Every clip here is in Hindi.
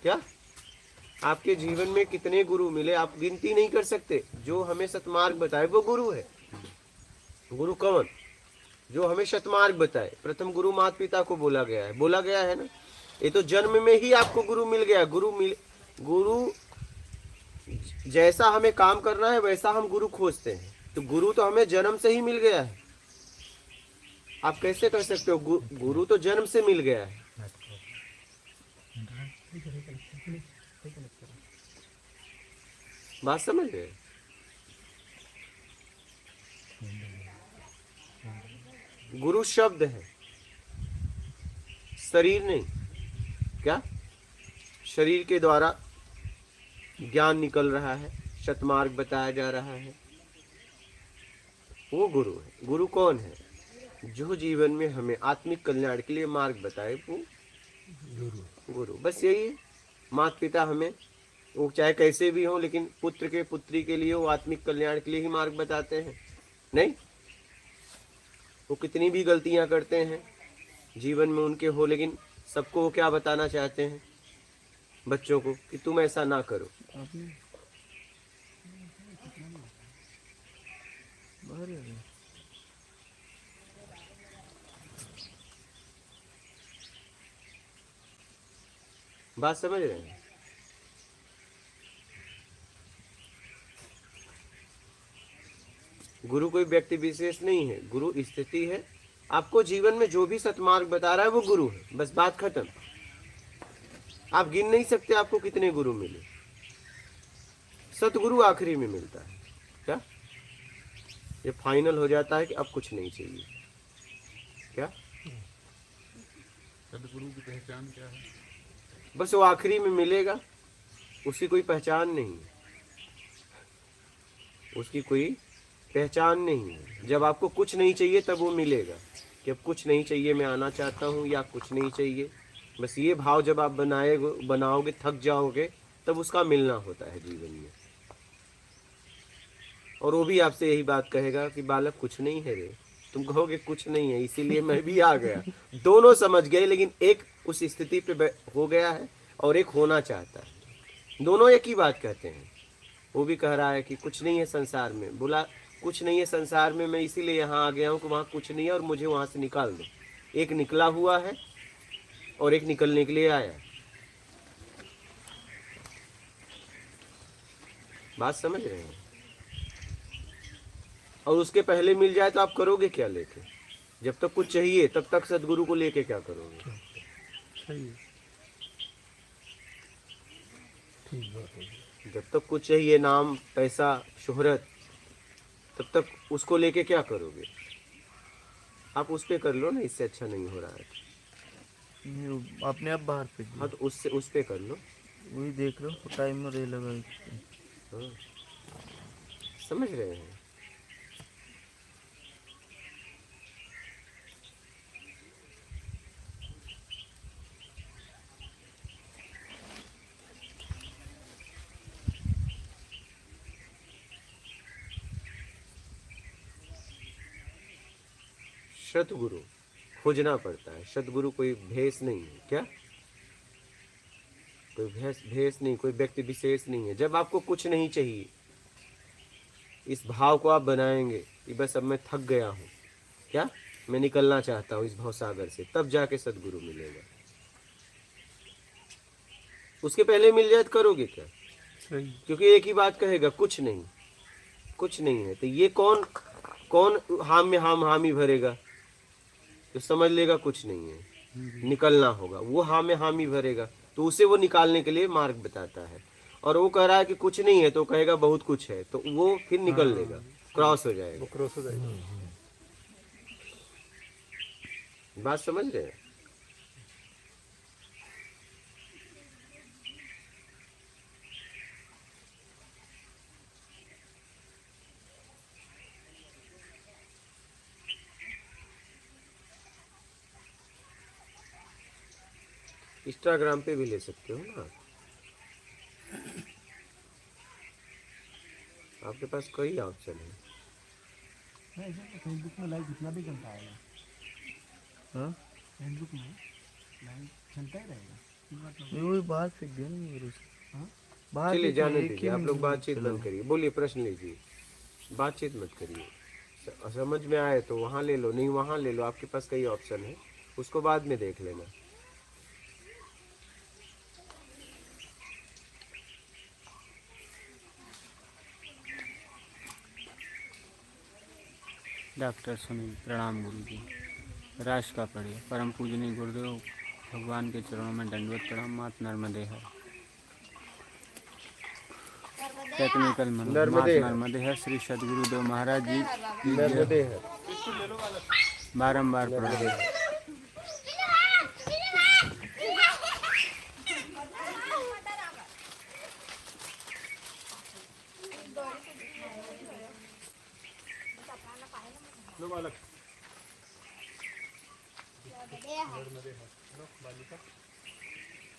क्या आपके जीवन में कितने गुरु मिले आप गिनती नहीं कर सकते। जो हमें सतमार्ग बताए वो गुरु है। गुरु कौन? जो हमें सतमार्ग बताए। प्रथम गुरु माता पिता को बोला गया है ना। ये तो जन्म में ही आपको गुरु मिल गया। गुरु जैसा हमें काम करना है वैसा हम गुरु खोजते हैं। तो गुरु तो हमें जन्म से ही मिल गया है। आप कैसे कह सकते हो गुरु तो जन्म से मिल गया है। बात समझ गए? गुरु शब्द है, शरीर नहीं। क्या शरीर के द्वारा ज्ञान निकल रहा है, सतमार्ग बताया जा रहा है, वो गुरु है। गुरु कौन है? जो जीवन में हमें आत्मिक कल्याण के लिए मार्ग बताए वो गुरु। बस यही है। माता पिता हमें वो चाहे कैसे भी हो, लेकिन पुत्र के पुत्री के लिए वो आत्मिक कल्याण के लिए ही मार्ग बताते हैं। नहीं, वो कितनी भी गलतियां करते हैं जीवन में उनके हो, लेकिन सबको वो क्या बताना चाहते हैं? बच्चों को कि तुम ऐसा ना करो। बात समझ रहे हैं? गुरु कोई व्यक्ति विशेष नहीं है, गुरु स्थिति है। आपको जीवन में जो भी सतमार्ग बता रहा है वो गुरु है। बस बात खत्म। आप गिन नहीं सकते आपको कितने गुरु मिले। सतगुरु आखिरी में मिलता है। क्या ये फाइनल हो जाता है कि अब कुछ नहीं चाहिए? क्या सदगुरु की पहचान क्या है? बस वो आखिरी में मिलेगा, उसकी कोई पहचान नहीं है। उसकी कोई पहचान नहीं है। जब आपको कुछ नहीं चाहिए तब वो मिलेगा कि अब कुछ नहीं चाहिए, मैं आना चाहता हूँ, या कुछ नहीं चाहिए। बस ये भाव जब आप बनाओगे, थक जाओगे, तब उसका मिलना होता है जीवन में। और वो भी आपसे यही बात कहेगा कि बालक कुछ नहीं है रे। तुम कहोगे कुछ नहीं है इसीलिए मैं भी आ गया। दोनों समझ गए, लेकिन एक उस स्थिति पे हो गया है और एक होना चाहता है। दोनों एक ही बात कहते हैं। वो भी कह रहा है कि कुछ नहीं है संसार में। बोला कुछ नहीं है संसार में, मैं इसीलिए यहाँ आ गया हूँ कि वहाँ कुछ नहीं है और मुझे वहाँ से निकाल दो। एक निकला हुआ है और एक निकलने के लिए आया। बात समझ रहे हैं? और उसके पहले मिल जाए तो आप करोगे क्या लेके? जब तक कुछ चाहिए तब तक सदगुरु को लेके क्या करोगे? सही है, ठीक बात है। जब तक कुछ चाहिए, नाम, पैसा, शोहरत, तब तक उसको लेके क्या करोगे? आप उस पे कर लो ना, इससे अच्छा नहीं हो रहा है। ये अपने आप बाहर फेंक हाँ दिया। तो उससे उस पे कर लो। वही देख लो टाइम में रे लगा। हाँ, समझ रहे हैं? सतगुरु खोजना पड़ता है। सतगुरु कोई भेष नहीं है। क्या कोई भेष नहीं, कोई व्यक्ति विशेष नहीं है। जब आपको कुछ नहीं चाहिए, इस भाव को आप बनाएंगे कि बस अब मैं थक गया हूँ, क्या मैं निकलना चाहता हूँ इस भवसागर से, तब जाके सदगुरु मिलेगा। उसके पहले मिल जाए तो करोगे क्या? सही। क्योंकि एक ही बात कहेगा, कुछ नहीं, कुछ नहीं है। तो ये कौन कौन हाम में हामी भरेगा? तो समझ लेगा कुछ नहीं है, निकलना होगा। वो हाँ में हामी भरेगा तो उसे वो निकालने के लिए मार्ग बताता है। और वो कह रहा है कि कुछ नहीं है तो कहेगा बहुत कुछ है, तो वो फिर निकल लेगा, क्रॉस हो जाएगा। वो क्रॉस हो जाएगा। बात समझ रहे हैं? इंस्टाग्राम पे भी ले सकते हो ना। आपके पास कई ऑप्शन है। फेसबुक में लाइव जितना भी चलता है, हाँ फेसबुक में लाइव चलता ही रहेगा। नहीं वही बाहर फेंक दिया ना गुरु से। बाहर चलिए फेंक दिया, जाने एक ही दीजिए, आप में लोग गुरु बातचीत चला बंद करिए, बोलिए प्रश्न लीजिए, बातचीत मत करिए। समझ में आए तो वहाँ ले लो, नहीं वहाँ ले लो, आपके पास कई ऑप्शन है, उसको बाद में देख लेना। डॉक्टर सुनील, प्रणाम गुरु जी। राष्ट्र का पढ़िए। परम पूजनीय गुरुदेव भगवान के चरणों में दंडवत प्रणाम। मात नर्मदे है। टेक्निकल मात नर्मदे है, नर्मदे है। श्री सदगुरुदेव महाराज जी की जय। नर्मदे है, बारंबार नर्मदे प्रणाम। है।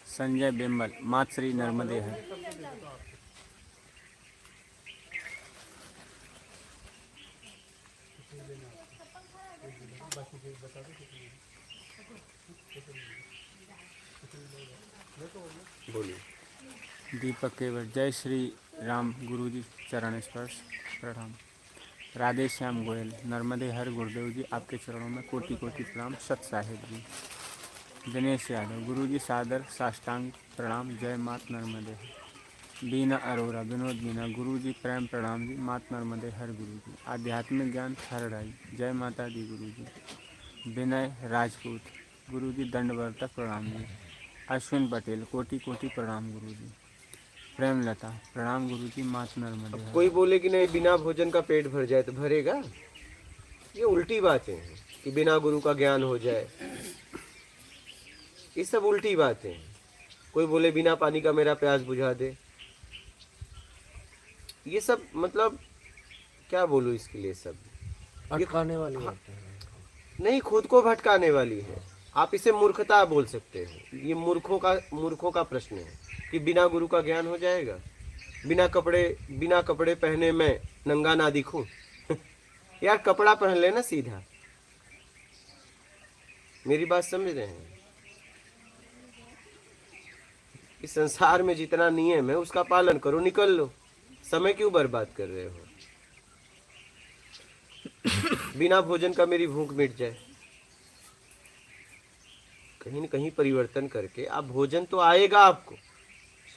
संजय बेम्बल, मात श्री नर्मदे है। बोलिए। दीपक केवट, जय श्री राम गुरु जी चरण स्पर्श प्रणाम। राधे श्याम गोयल, नर्मदे हर गुरुदेव जी आपके चरणों में कोटि कोटि प्रणाम। सत साहिब जी। दिनेश यादव, गुरु जी सादर साष्टांग प्रणाम। जय मात नर्मदे हर। बीना अरोरा, विनोद बीना, गुरु जी प्रेम प्रणाम जी। मात नर्मदे हर गुरु जी। आध्यात्मिक ज्ञान थर्ड आई, जय माता दी गुरु जी। विनय राजपूत, गुरु जी दंडवर्तक प्रणाम जी। अश्विन पटेल, कोटि कोटि प्रणाम गुरु जी। प्रेमलता, प्रणाम गुरु जी। मात नर्मदे हर। कोई बोले कि नहीं बिना भोजन का पेट भर जाए तो भरेगा, ये उल्टी बातें हैं कि बिना गुरु का ज्ञान हो जाए, ये सब उल्टी बातें हैं। कोई बोले बिना पानी का मेरा प्यास बुझा दे, ये सब मतलब क्या बोलूं इसके लिए, सब अटकाने वाली हाँ, बातें हैं। नहीं, खुद को भटकाने वाली है। आप इसे मूर्खता बोल सकते हैं, ये मूर्खों का प्रश्न है कि बिना गुरु का ज्ञान हो जाएगा। बिना कपड़े पहने मैं नंगा ना दिखूं यार कपड़ा पहन लेना सीधा, मेरी बात समझ रहे हैं। इस संसार में जितना नियम है उसका पालन करो, निकल लो, समय क्यों बर्बाद कर रहे हो। बिना भोजन का मेरी भूख मिट जाए, कहीं न कहीं परिवर्तन करके आप भोजन तो आएगा आपको,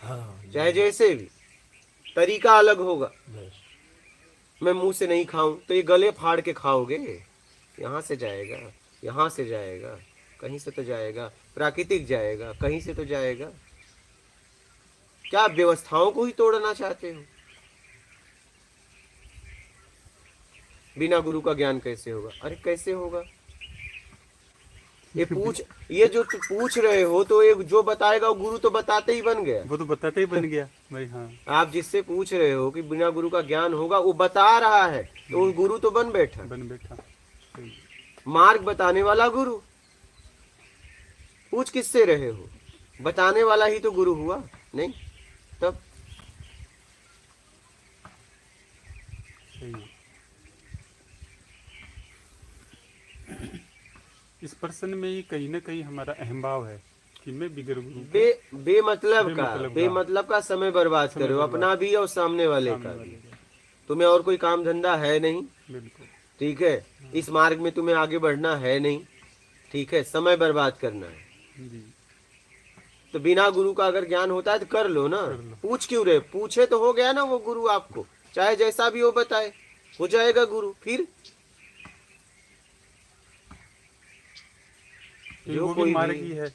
हाँ चाहे जैसे भी, तरीका अलग होगा। बस। मैं मुंह से नहीं खाऊं तो ये गले फाड़ के खाओगे, यहाँ से जाएगा, यहाँ से जाएगा, कहीं से तो जाएगा, प्राकृतिक जाएगा, कहीं से तो जाएगा। क्या आप व्यवस्थाओं को ही तोड़ना चाहते हो। बिना गुरु का ज्ञान कैसे होगा, अरे कैसे होगा, ये जो पूछ रहे हो तो ये जो बताएगा वो गुरु तो बताते ही बन गया। वो तो बताते ही बन गया भाई। हाँ, आप जिससे पूछ रहे हो कि बिना गुरु का ज्ञान होगा, वो बता रहा है तो वो गुरु तो बन बैठा। बन बैठा। सही। मार्ग बताने वाला गुरु, पूछ किससे रहे हो, बताने वाला ही तो गुरु हुआ नहीं, तब सही है। इस प्रश्न में ही कहीं ना कहीं हमारा अहम भाव है कि मैं बिगर गुरु के बेमतलब का समय बर्बाद समय करो, बर्बाद। अपना भी और सामने वाले सामने का वाले भी। का। तुम्हें और कोई काम धंधा है नहीं, बिल्कुल। ठीक है, इस मार्ग में तुम्हें आगे बढ़ना है नहीं, ठीक है, समय बर्बाद करना है। जी। तो बिना गुरु का अगर ज्ञान होता है तो कर लो ना, कर लो। पूछ क्यों रहे, पूछे तो हो गया ना वो गुरु आपको, चाहे जैसा भी वो बताए हो जाएगा गुरु। फिर वो भी मार्ग ही है।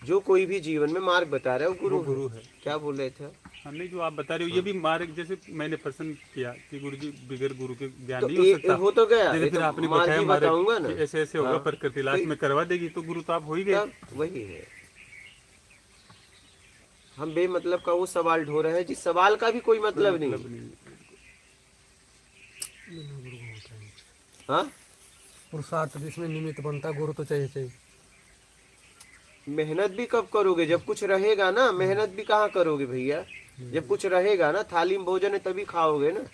जो कोई भी जीवन में मार्ग बता रहा है वो वो गुरु गुरु है। है। क्या बोल रहे थे आप? हाँ, नहीं जो आप बता रहे हो ये भी मार्ग, जैसे मैंने प्रश्न किया कि गुरु जी बिगर गुरु के ज्ञान तो नहीं हो ये सकता। हो तो गया, जैसे ये फिर तो आपने मार्ग बताया ही मार्ग बताऊंगा ना। कि ऐसे ऐसे होगा, हाँ। प्रकृति लास्ट में करवा देगी, तो गुरु तो आप हो ही गए। तब वही है, हम बेमतलब का वो सवाल ढो रहे हैं जिस सवाल का भी कोई मतलब नहीं। नहीं। हाँ, पुरुषार्थ जिसमें निमित्त बनता, गुरु तो चाहिए। मेहनत भी कब करोगे, जब कुछ रहेगा ना। मेहनत भी कहाँ करोगे भैया, जब कुछ रहेगा ना, थाली में भोजन है तभी खाओगे ना।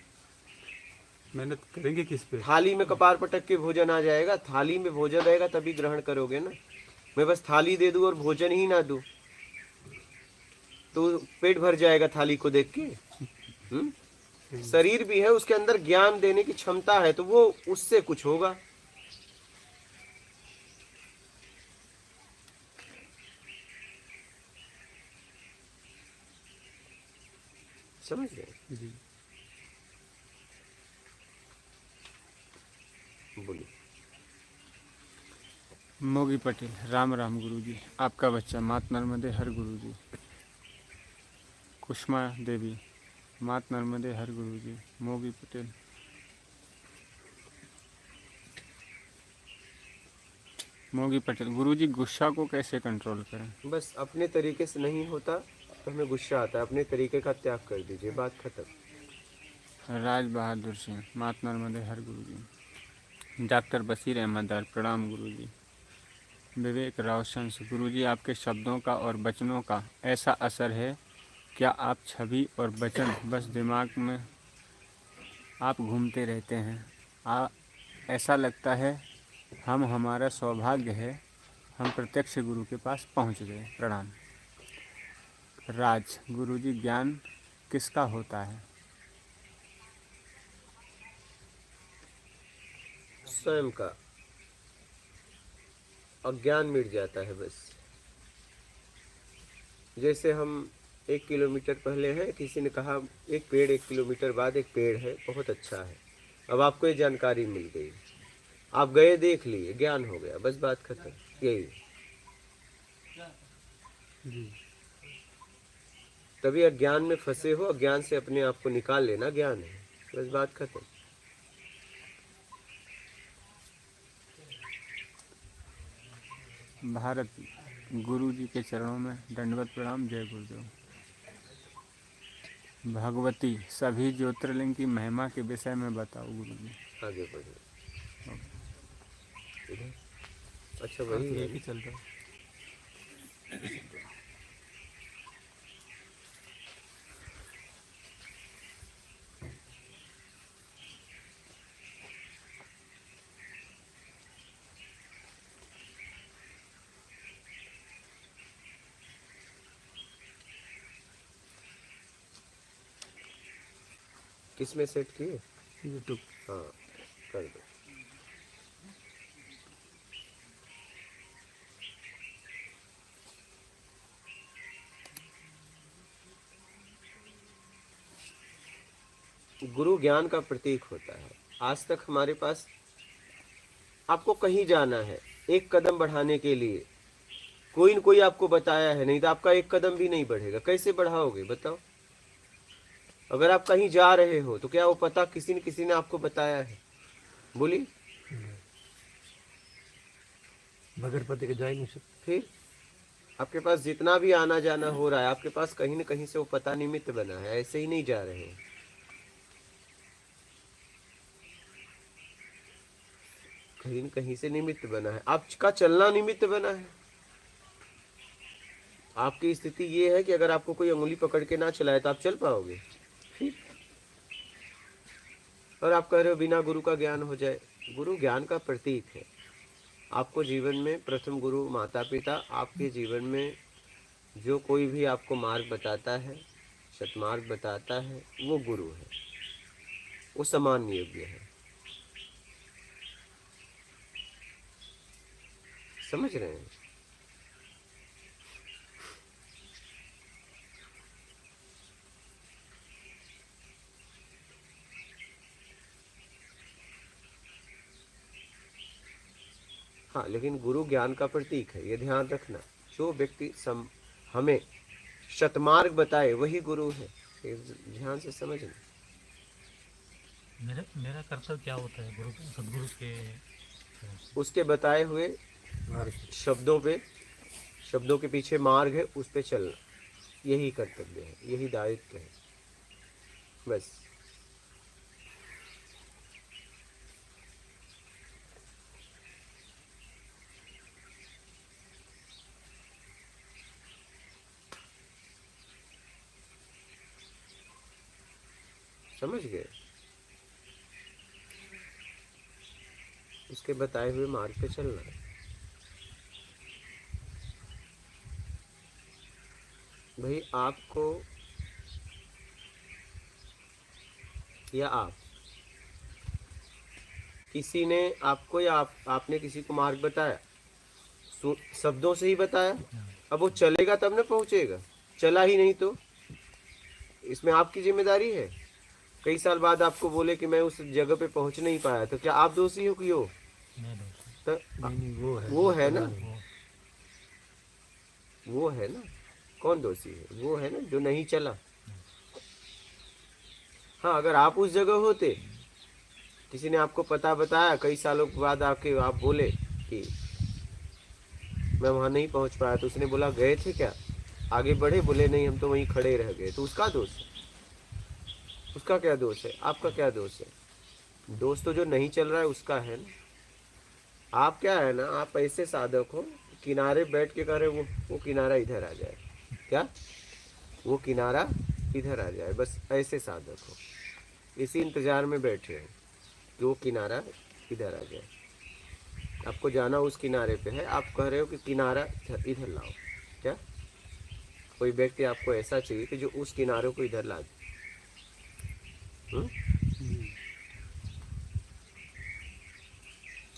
मेहनत करेंगे किस पे? थाली में कपार पटक के भोजन आ जाएगा, थाली में भोजन रहेगा तभी ग्रहण करोगे ना। मैं बस थाली दे दूं और भोजन ही ना दूं, तो पेट भर जाएगा थाली को देख के। शरीर भी है, उसके अंदर ज्ञान देने की क्षमता है, तो वो उससे कुछ होगा। समझ गए? जी। बोलिए। मोगी पटेल, राम राम गुरुजी, आपका बच्चा मात नर्मदे हर गुरुजी। कुष्मा देवी, मात नर्मदे हर गुरुजी। मोगी पटेल, मोगी पटेल, गुरुजी गुस्सा को कैसे कंट्रोल करें? बस अपने तरीके से नहीं होता तो हमें गुस्सा आता है, अपने तरीके का त्याग कर दीजिए, बात खत्म। राज बहादुर सिंह, मात नर्मदे हर गुरुजी। डॉक्टर बशीर अहमद दार, प्रणाम गुरुजी। विवेक रावशंस, गुरुजी आपके शब्दों का और वचनों का ऐसा असर है, क्या आप छवि और वचन बस दिमाग में आप घूमते रहते हैं? ऐसा लगता है हमारा सौभाग्य है, हम प्रत्यक्ष गुरु के पास पहुंच गए। प्रणाम। राज, गुरुजी ज्ञान किसका होता है? स्वयं का। अज्ञान मिट जाता है बस। जैसे हम 1 किलोमीटर पहले हैं, किसी ने कहा एक पेड़ 1 किलोमीटर बाद एक पेड़ है, बहुत अच्छा है। अब आपको ये जानकारी मिल गई, आप गए देख लिए, ज्ञान हो गया, बस बात खत्म। यही जी। तभी अज्ञान में फंसे हो, अज्ञान से अपने आप को निकाल लेना ज्ञान है, बस बात खत्म। भारत, गुरुजी के चरणों में दंडवत प्रणाम। जय गुरुदेव। भगवती, सभी ज्योतिर्लिंग की महिमा के विषय में बताओ गुरुजी। आगे बढ़ो। इधर। अच्छा वही है। एक ही चल रहा है। किस में सेट किए? यूट्यूब। हाँ, कर दो। गुरु ज्ञान का प्रतीक होता है। आज तक हमारे पास, आपको कहीं जाना है, एक कदम बढ़ाने के लिए कोई न कोई आपको बताया है, नहीं तो आपका एक कदम भी नहीं बढ़ेगा। कैसे बढ़ाओगे बताओ? अगर आप कहीं जा रहे हो तो क्या वो पता किसी न किसी ने आपको बताया है? बोलिए। बगैर पति के जा ही नहीं सकते। फिर आपके पास जितना भी आना जाना हो रहा है, आपके पास कहीं न कहीं से वो पता निमित्त बना है, ऐसे ही नहीं जा रहे हैं। कहीं न कहीं से निमित्त बना है, आपका चलना निमित्त बना है। आपकी स्थिति ये है कि अगर आपको कोई अंगुली पकड़ के ना चलाए तो आप चल पाओगे? फिर और आप कह रहे हो बिना गुरु का ज्ञान हो जाए। गुरु ज्ञान का प्रतीक है। आपको जीवन में प्रथम गुरु माता पिता, आपके जीवन में जो कोई भी आपको मार्ग बताता है, सतमार्ग बताता है, वो गुरु है, वो समान योग्य है। समझ रहे हैं? हाँ, लेकिन गुरु ज्ञान का प्रतीक है, ये ध्यान रखना। जो व्यक्ति हमें सतमार्ग बताए वही गुरु है, ये ध्यान से समझना। मेरा कर्तव्य क्या होता है गुरु सदगुरु के? उसके बताए हुए शब्दों पे, शब्दों के पीछे मार्ग है, उस पे चलना, यही कर्तव्य है, यही दायित्व है, बस। समझ गए? उसके बताए हुए मार्ग पे चलना है। भाई आपको या आप किसी ने आपको या आपने किसी को मार्ग बताया, शब्दों से ही बताया, अब वो चलेगा तब ना पहुंचेगा, चला ही नहीं तो इसमें आपकी जिम्मेदारी है। कई साल बाद आपको बोले कि मैं उस जगह पे पहुंच नहीं पाया, तो क्या आप दोषी हो कि हो? नहीं दोस्त, तो नहीं वो है ना, वो वो है ना, कौन दोषी है? वो है ना जो नहीं चला। हाँ, अगर आप उस जगह होते, किसी ने आपको पता बताया, कई सालों के बाद आके आप बोले कि मैं वहां नहीं पहुंच पाया, तो उसने बोला गए थे क्या, आगे बढ़े? बोले नहीं, हम तो वहीं खड़े रह गए, तो उसका दोष है? उसका क्या दोष है? आपका क्या दोष है? दोष तो जो नहीं चल रहा है उसका है ना। आप क्या है ना, आप ऐसे साधक हो, किनारे बैठ के कह रहे वो किनारा इधर आ जाए, क्या वो किनारा इधर आ जाए, बस ऐसे साधक हो, इसी इंतजार में बैठे हो कि वो किनारा इधर आ जाए। आपको जाना उस किनारे पे है, आप कह रहे हो कि किनारा इधर लाओ। क्या कोई व्यक्ति आपको ऐसा चाहिए कि जो उस किनारे को इधर ला दे?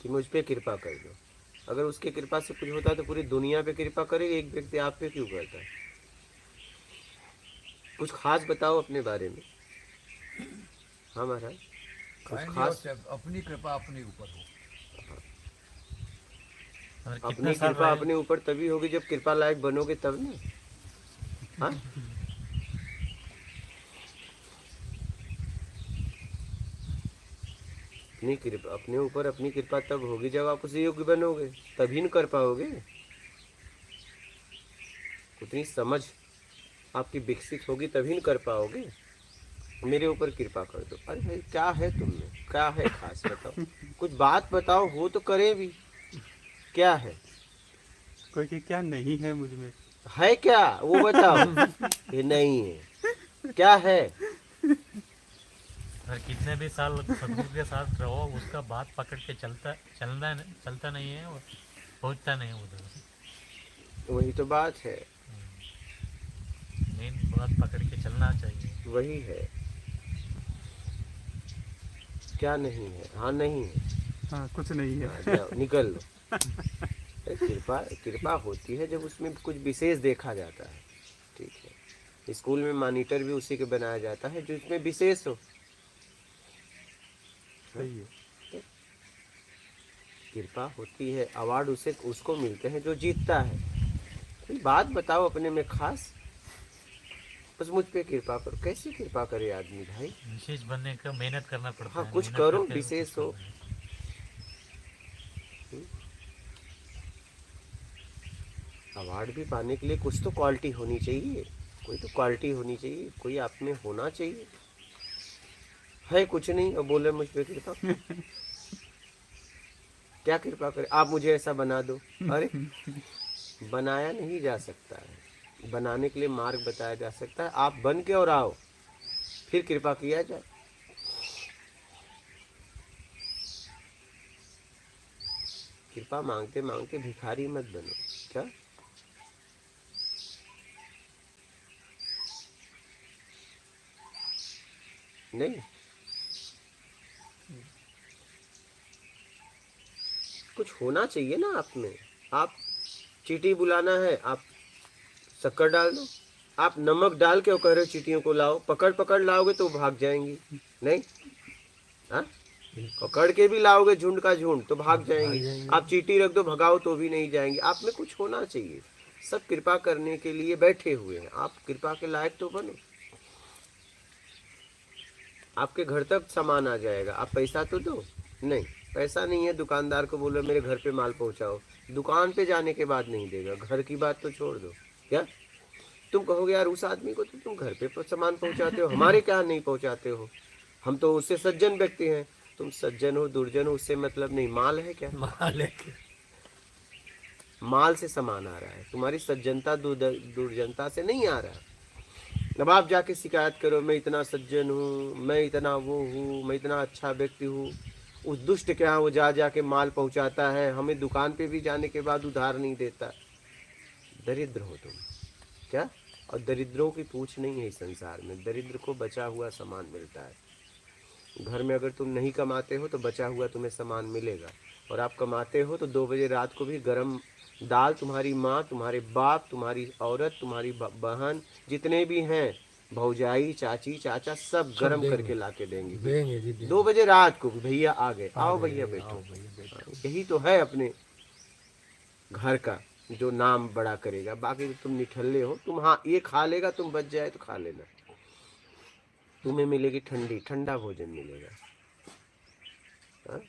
कि मुझ पे कृपा कर दो। अगर उसके कृपा से कुछ होता है तो पूरी दुनिया पे कृपा करे, एक व्यक्ति आप पे क्यों करता है? कुछ खास बताओ अपने बारे में। हाँ महाराज, कुछ खास। अपनी कृपा अपने ऊपर हो। और अपनी कितने साल कृपा रहे? अपने ऊपर तभी होगी जब कृपा लायक बनोगे तब ना। हाँ, अपनी कृपा अपने ऊपर, अपनी कृपा तब होगी जब आप उसे योग्य बनोगे, तभी न कर पाओगे। उतनी समझ आपकी विकसित होगी तभी न कर पाओगे। मेरे ऊपर कृपा कर दो, अरे भाई क्या है तुम में, क्या है खास बताओ, कुछ बात बताओ, हो तो करे भी, क्या है? कोई कि क्या नहीं है मुझ में। है क्या वो बताओ। ये नहीं है, क्या है? और कितने भी साल सदगुरु के साथ रहो, उसका बात पकड़ के चलता नहीं है और पहुंचता नहीं है उधर। वही तो बात है, मेन बात पकड़ के चलना चाहिए। वही है। क्या नहीं है? हाँ नहीं है, हाँ, कुछ नहीं है। हाँ, जाओ निकल लो। कृपा कृपा होती है जब उसमें कुछ विशेष देखा जाता है, ठीक है। स्कूल में मॉनिटर भी उसी के बनाया जाता है जो इसमें विशेष हो। सही है। कृपा होती है, अवार्ड उसे उसको मिलते हैं जो जीतता है। कोई बात बताओ अपने में खास, बस मुझ पे कृपा करो। कैसे कृपा करे आदमी भाई? विशेष बनने का मेहनत करना पड़ता हाँ, है। कुछ मेहनत करो, करके विशेष कुछ हो। करना है। अवार्ड भी पाने के लिए कुछ तो क्वालिटी होनी चाहिए, कोई तो क्वालिटी होनी चाहिए, कोई आप में होना चाहिए। है कुछ नहीं और बोले मुझ पे कृपा। क्या कृपा करे? आप मुझे ऐसा बना दो। अरे बनाया नहीं जा सकता है, बनाने के लिए मार्ग बताया जा सकता है। आप बन के और आओ, फिर कृपा किया जाए। कृपा मांगते मांगते भिखारी मत बनो। क्या नहीं, कुछ होना चाहिए ना आप में। आप चींटी बुलाना है, आप शक्कर डाल दो। आप नमक डाल के और कह रहे हो चींटियों को लाओ, पकड़ पकड़ लाओगे तो भाग जाएंगी। नहीं, हाँ, पकड़ के भी लाओगे झुंड का झुंड तो भाग जाएंगी। आप चींटी रख दो भगाओ तो भी नहीं जाएंगी। आप में कुछ होना चाहिए। सब कृपा करने के लिए बैठे हुए हैं, आप कृपा के लायक तो बनो। आपके घर तक सामान आ जाएगा, आप पैसा तो दो। नहीं, पैसा नहीं है, दुकानदार को बोलो मेरे घर पे माल पहुंचाओ, दुकान पे जाने के बाद नहीं देगा। घर की बात तो छोड़ दो। क्या तुम कहोगे यार उस आदमी को तो तुम घर पे सामान पहुंचाते हो, हमारे क्या नहीं पहुंचाते हो? हम तो उससे सज्जन व्यक्ति हैं। तुम सज्जन हो दुर्जन हो उससे मतलब नहीं, माल है क्या? माल से सामान आ रहा है, तुम्हारी सज्जनता दुर्जनता से नहीं आ रहा। अब आप जाके शिकायत करो मैं इतना सज्जन हूँ, मैं इतना वो हूँ, मैं इतना अच्छा व्यक्ति हूँ। उस दुष्ट के यहाँ वो जा जाके माल पहुँचाता है, हमें दुकान पे भी जाने के बाद उधार नहीं देता। दरिद्र हो तुम। क्या और दरिद्रों की पूछ नहीं है इस संसार में। दरिद्र को बचा हुआ सामान मिलता है। घर में अगर तुम नहीं कमाते हो तो बचा हुआ तुम्हें सामान मिलेगा, और आप कमाते हो तो 2 बजे रात को भी गरम दाल तुम्हारी माँ, तुम्हारे बाप, तुम्हारी औरत, तुम्हारी बहन, जितने भी हैं, भौजाई, चाची, चाचा, सब गरम करके ला के देंगे। देंगे जी, देंगे। 2 बजे रात को भैया आ गए, आओ भैया बैठो। यही तो है अपने घर का जो नाम बड़ा करेगा। बाकी तुम निठल्ले हो, तुम हाँ ये खा लेगा, तुम बच जाए तो खा लेना, तुम्हें मिलेगी ठंडा भोजन मिलेगा। हाँ?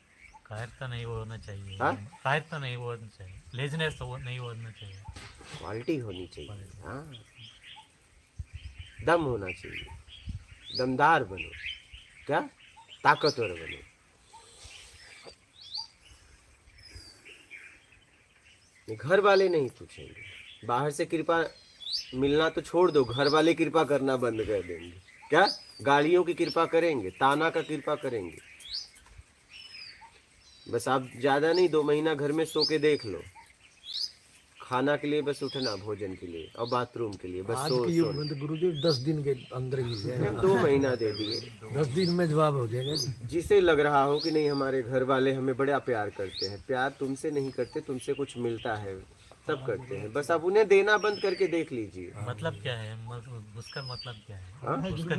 कायरता नहीं होना चाहिए। हाँ? कायरता नहीं होना चाहिए, लेजनेस तो नहीं होना चाहिए। क्वालिटी होनी चाहिए। हाँ, दम होना चाहिए, दमदार बनो, क्या ताकतवर बनो। घर वाले नहीं पूछेंगे, बाहर से कृपा मिलना तो छोड़ दो, घर वाले कृपा करना बंद कर देंगे। क्या गाड़ियों की कृपा करेंगे, ताना का कृपा करेंगे। बस आप ज्यादा नहीं, 2 महीना घर में सो के देख लो, खाना के लिए बस उठना, भोजन के लिए और बाथरूम के लिए बस आज सो के युग में तो गुरुजी 10 दिन के अंदर मिल जाएगा। 2 महीना दे दिए, 10 दिन में जवाब हो जाएगा जी। जिसे लग रहा हो कि नहीं हमारे घर वाले हमें बड़ा प्यार करते हैं, प्यार तुमसे नहीं करते, तुमसे कुछ मिलता है तब करते हैं। बस आप उन्हें देना बंद करके देख लीजिए। मतलब क्या है, उसका मतलब क्या है? हाँ? उसका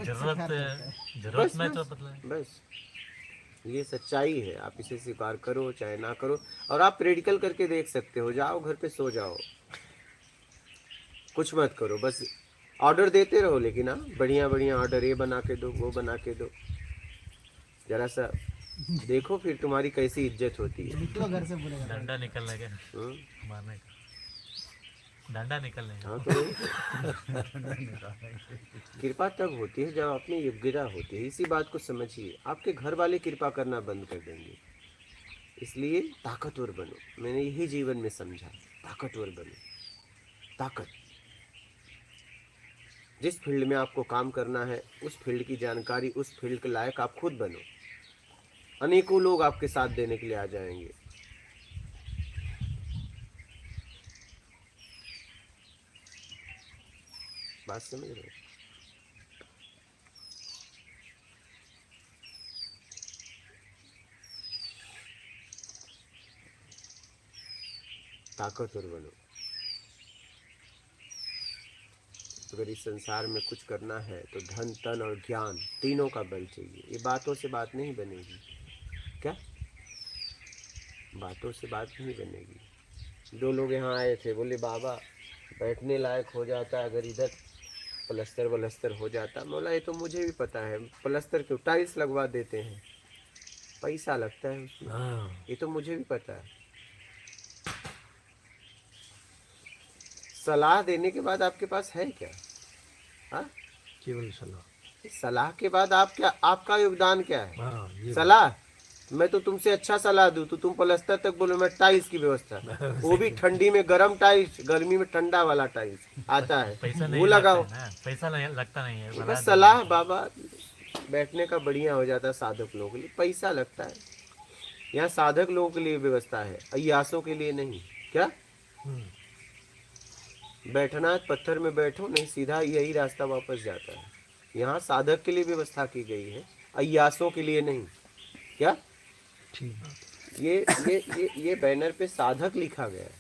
जरूरत में तो मतलब बस ये सच्चाई है, आप इसे स्वीकार करो चाहे ना करो। और आप प्रैक्टिकल करके देख सकते हो, जाओ घर पे सो जाओ, कुछ मत करो, बस ऑर्डर देते रहो। लेकिन हाँ, बढ़िया बढ़िया ऑर्डर, ये बना के दो, वो बना के दो, जरा सा देखो फिर तुम्हारी कैसी इज्जत होती है। डंडा निकल लगे मारने का, डंडा निकल लेगा। हाँ, तो कृपा तब होती है जब अपनी योग्यता होती है। इसी बात को समझिए, आपके घर वाले कृपा करना बंद कर देंगे। इसलिए ताकतवर बनो। मैंने यही जीवन में समझा, ताकतवर बनो। ताकत, जिस फील्ड में आपको काम करना है उस फील्ड की जानकारी, उस फील्ड के लायक आप खुद बनो। अनेकों लोग आपके साथ देने के लिए आ जाएंगे। बात समझ रहे हो? ताकतवर बनो। अगर इस संसार में कुछ करना है तो धन, तन और ज्ञान तीनों का बल चाहिए। ये बातों से बात नहीं बनेगी। क्या बातों से बात नहीं बनेगी। 2 लोग यहाँ आए थे, बोले बाबा बैठने लायक हो जाता अगर इधर प्लस्तर वलस्तर हो जाता। बोला ये तो मुझे भी पता है, प्लस्तर क्यों, टाइल्स लगवा देते हैं, पैसा लगता है उसमें। हाँ, ये तो मुझे भी पता है। सलाह देने के बाद आपके पास है क्या? हाँ, केवल सलाह। सलाह के बाद आप क्या, आपका योगदान क्या है? हाँ, ये सलाह, मैं तो तुमसे अच्छा सलाह दूं तो तुम प्लस्तर तक बोलो मैं टाइल्स की व्यवस्था, वो भी ठंडी में गर्म टाइल्स, गर्मी में ठंडा वाला टाइल्स आता है, पैसा नहीं वो लगाओ। लगता है ना, पैसा नहीं लगता नहीं है। बस सलाह बाबा बैठने का बढ़िया हो जाता है साधक लोगों के लिए। पैसा लगता है, यहाँ साधक लोगों के लिए व्यवस्था है, अय्यासों के लिए नहीं। क्या बैठना है पत्थर में बैठो, नहीं सीधा यही रास्ता वापस जाता है। यहाँ साधक के लिए व्यवस्था की गई है, अय्यासों के लिए नहीं। क्या ठीक। ये बैनर पे साधक लिखा गया है।